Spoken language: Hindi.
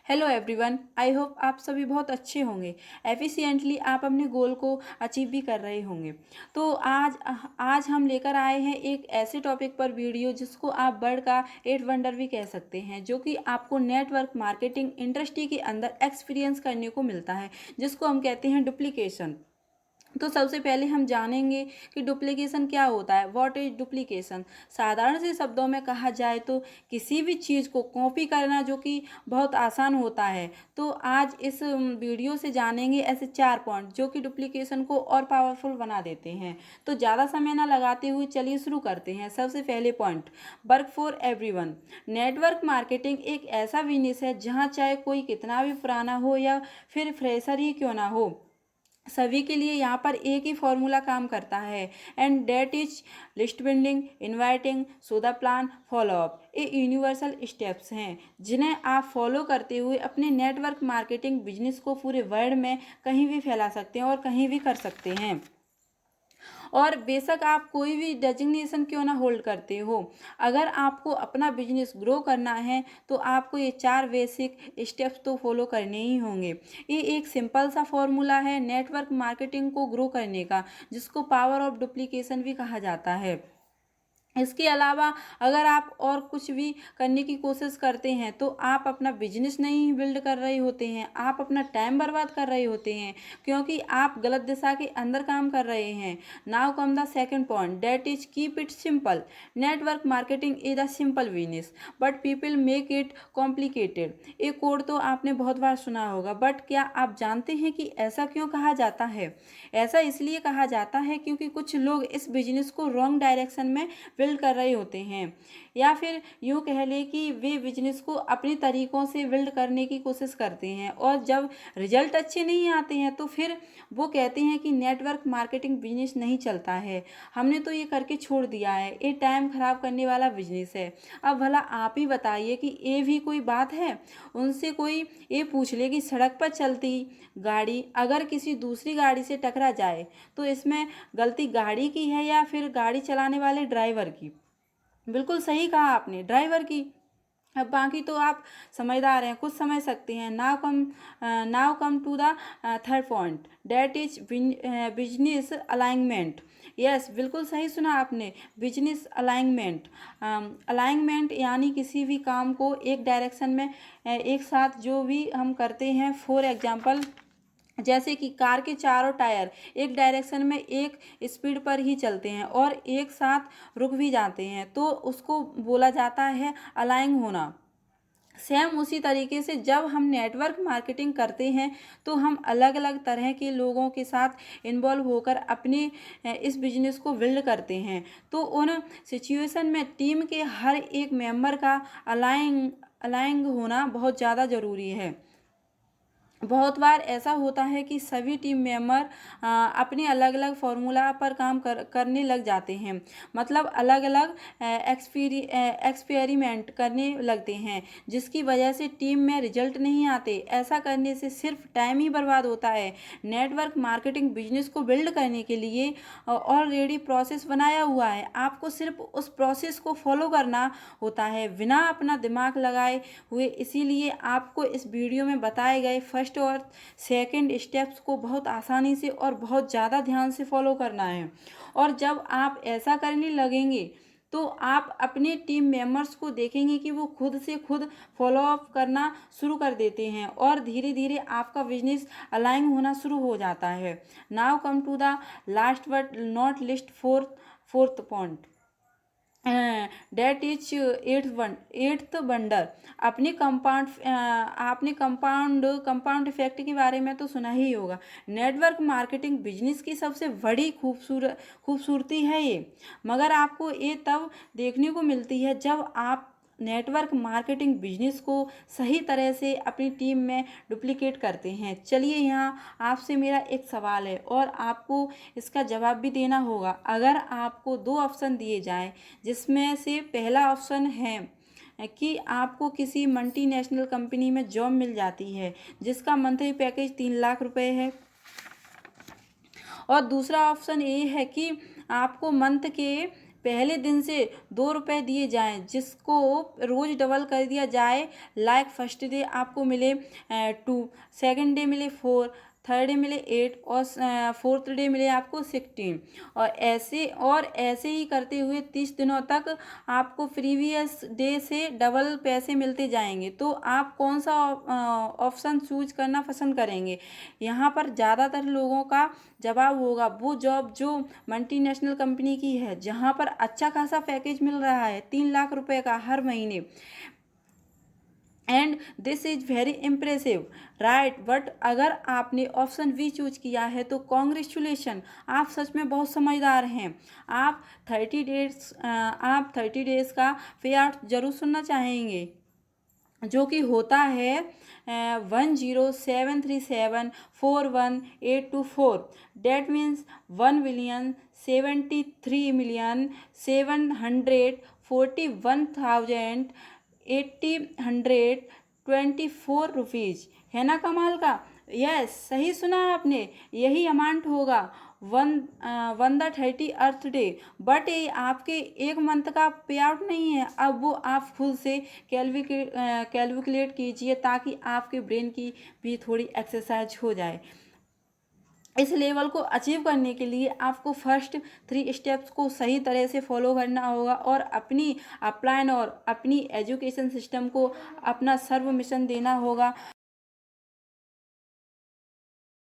हेलो एवरीवन, आई होप आप सभी बहुत अच्छे होंगे। एफिशिएंटली आप अपने गोल को अचीव भी कर रहे होंगे। तो आज हम लेकर आए हैं एक ऐसे टॉपिक पर वीडियो जिसको आप वर्ल्ड का एट वंडर भी कह सकते हैं, जो कि आपको नेटवर्क मार्केटिंग इंडस्ट्री के अंदर एक्सपीरियंस करने को मिलता है, जिसको हम कहते हैं डुप्लीकेशन। तो सबसे पहले हम जानेंगे कि डुप्लीकेशन क्या होता है। What is duplication? साधारण से शब्दों में कहा जाए तो किसी भी चीज़ को कॉपी करना, जो कि बहुत आसान होता है। तो आज इस वीडियो से जानेंगे ऐसे 4 पॉइंट जो कि डुप्लीकेशन को और पावरफुल बना देते हैं। तो ज़्यादा समय ना लगाते हुए चलिए शुरू करते हैं। सबसे पहले point, work for everyone. Network marketing एक ऐसा बिजनेस है जहाँ चाहे कोई कितना भी पुराना हो या फिर फ्रेशर ही क्यों ना हो, सभी के लिए यहाँ पर एक ही फॉर्मूला काम करता है। And that is list building, inviting, show the plan, follow up. ये यूनिवर्सल स्टेप्स हैं जिन्हें आप फॉलो करते हुए अपने नेटवर्क मार्केटिंग बिजनेस को पूरे वर्ल्ड में कहीं भी फैला सकते हैं और कहीं भी कर सकते हैं। और बेशक आप कोई भी डेजिग्नेशन क्यों ना होल्ड करते हो, अगर आपको अपना बिजनेस ग्रो करना है तो आपको ये 4 बेसिक स्टेप्स तो फॉलो करने ही होंगे। ये एक सिंपल सा फॉर्मूला है नेटवर्क मार्केटिंग को ग्रो करने का, जिसको पावर ऑफ डुप्लीकेशन भी कहा जाता है। इसके अलावा अगर आप और कुछ भी करने की कोशिश करते हैं तो आप अपना बिजनेस नहीं बिल्ड कर रहे होते हैं, आप अपना टाइम बर्बाद कर रहे होते हैं, क्योंकि आप गलत दिशा के अंदर काम कर रहे हैं। Now come the second point, that is keep it simple. Network marketing is a simple business but people make it complicated. ये कोड तो आपने बहुत बार सुना होगा, बट क्या आप जानते हैं कि ऐसा क्यों कहा जाता है? ऐसा इसलिए कहा जाता है क्योंकि कुछ लोग इस बिजनेस को रॉन्ग डायरेक्शन में बिल्ड कर रहे होते हैं, या फिर यूँ कह लें कि वे बिजनेस को अपने तरीकों से बिल्ड करने की कोशिश करते हैं, और जब रिजल्ट अच्छे नहीं आते हैं तो फिर वो कहते हैं कि नेटवर्क मार्केटिंग बिजनेस नहीं चलता है, हमने तो ये करके छोड़ दिया है, ये टाइम खराब करने वाला बिजनेस है। अब भला आप ही बताइए कि ये भी कोई बात है? उनसे कोई ये पूछ ले कि सड़क पर चलती गाड़ी अगर किसी दूसरी गाड़ी से टकरा जाए तो इसमें गलती गाड़ी की है या फिर गाड़ी चलाने वाले ड्राइवर की? बिल्कुल सही कहा आपने, ड्राइवर की। अब बाकी तो आप समझदार हैं, कुछ समझ सकते हैं। Now come to the third point, that is business alignment. Yes, बिल्कुल सही सुना आपने, बिजनेस अलाइनमेंट। अलाइनमेंट यानी किसी भी काम को एक डायरेक्शन में एक साथ जो भी हम करते हैं। फॉर एग्जांपल, जैसे कि कार के चारों टायर एक डायरेक्शन में एक स्पीड पर ही चलते हैं और एक साथ रुक भी जाते हैं, तो उसको बोला जाता है अलाइन होना। सेम उसी तरीके से जब हम नेटवर्क मार्केटिंग करते हैं तो हम अलग अलग तरह के लोगों के साथ इन्वॉल्व होकर अपने इस बिजनेस को बिल्ड करते हैं। तो उन सिचुएशन में टीम के हर एक मेंबर का अलाइन होना बहुत ज़्यादा ज़रूरी है। बहुत बार ऐसा होता है कि सभी टीम मेंबर अपने अलग अलग फार्मूला पर काम करने लग जाते हैं, मतलब अलग अलग एक्सपेरिमेंट करने लगते हैं, जिसकी वजह से टीम में रिजल्ट नहीं आते। ऐसा करने से सिर्फ टाइम ही बर्बाद होता है। नेटवर्क मार्केटिंग बिजनेस को बिल्ड करने के लिए ऑलरेडी प्रोसेस बनाया हुआ है, आपको सिर्फ उस प्रोसेस को फॉलो करना होता है बिना अपना दिमाग लगाए हुए। इसीलिए आपको इस वीडियो में बताए गए फर्स्ट और सेकंड स्टेप्स को बहुत आसानी से और बहुत ज़्यादा ध्यान से फॉलो करना है। और जब आप ऐसा करने लगेंगे तो आप अपने टीम मेंबर्स को देखेंगे कि वो खुद से खुद फॉलो अप करना शुरू कर देते हैं और धीरे धीरे आपका बिजनेस अलाइन होना शुरू हो जाता है। Now come to the last but not least fourth point, that is eighth wonder. अपने कंपाउंड इफेक्ट के बारे में तो सुना ही होगा। नेटवर्क मार्केटिंग बिजनेस की सबसे बड़ी खूबसूरती है ये, मगर आपको ये तब देखने को मिलती है जब आप नेटवर्क मार्केटिंग बिजनेस को सही तरह से अपनी टीम में डुप्लीकेट करते हैं। चलिए, यहाँ आपसे मेरा एक सवाल है और आपको इसका जवाब भी देना होगा। अगर आपको 2 ऑप्शन दिए जाएं, जिसमें से पहला ऑप्शन है कि आपको किसी मल्टीनेशनल कंपनी में जॉब मिल जाती है जिसका मंथली पैकेज 3 लाख रुपए है, और दूसरा ऑप्शन ये है कि आपको मंथ के पहले दिन से 2 रुपये दिए जाएं, जिसको रोज़ डबल कर दिया जाए। लाइक फर्स्ट डे आपको मिले 2, सेकंड डे मिले 4, थर्ड डे मिले 8 और फोर्थ डे मिले आपको 16। और ऐसे ही करते हुए 30 दिनों तक आपको प्रीवियस डे से डबल पैसे मिलते जाएंगे। तो आप कौन सा ऑप्शन चूज करना पसंद करेंगे? यहाँ पर ज़्यादातर लोगों का जवाब होगा वो जॉब जो मल्टीनेशनल कंपनी की है, जहाँ पर अच्छा खासा पैकेज मिल रहा है 3 लाख रुपए का हर महीने। And this is very impressive, right. But अगर आपने ऑप्शन बी चूज किया है तो कॉन्ग्रेचुलेशन, आप सच में बहुत समझदार हैं। आप 30 डेज का पे आउट जरूर सुनना चाहेंगे, जो कि होता है 10,737,41,824। डेट मीन्स 1,73,741,824 है ना कमाल का? यस, सही सुना आपने, यही अमाउंट होगा one the 30 earth day. But ये आपके एक मंथ का पे आउट नहीं है, अब वो आप खुद से कैलकुलेट कीजिए, ताकि आपके ब्रेन की भी थोड़ी एक्सरसाइज हो जाए। इस लेवल को अचीव करने के लिए आपको फर्स्ट 3 स्टेप्स को सही तरह से फॉलो करना होगा और अपनी अपलाइन और अपनी एजुकेशन सिस्टम को अपना सर्व मिशन देना होगा।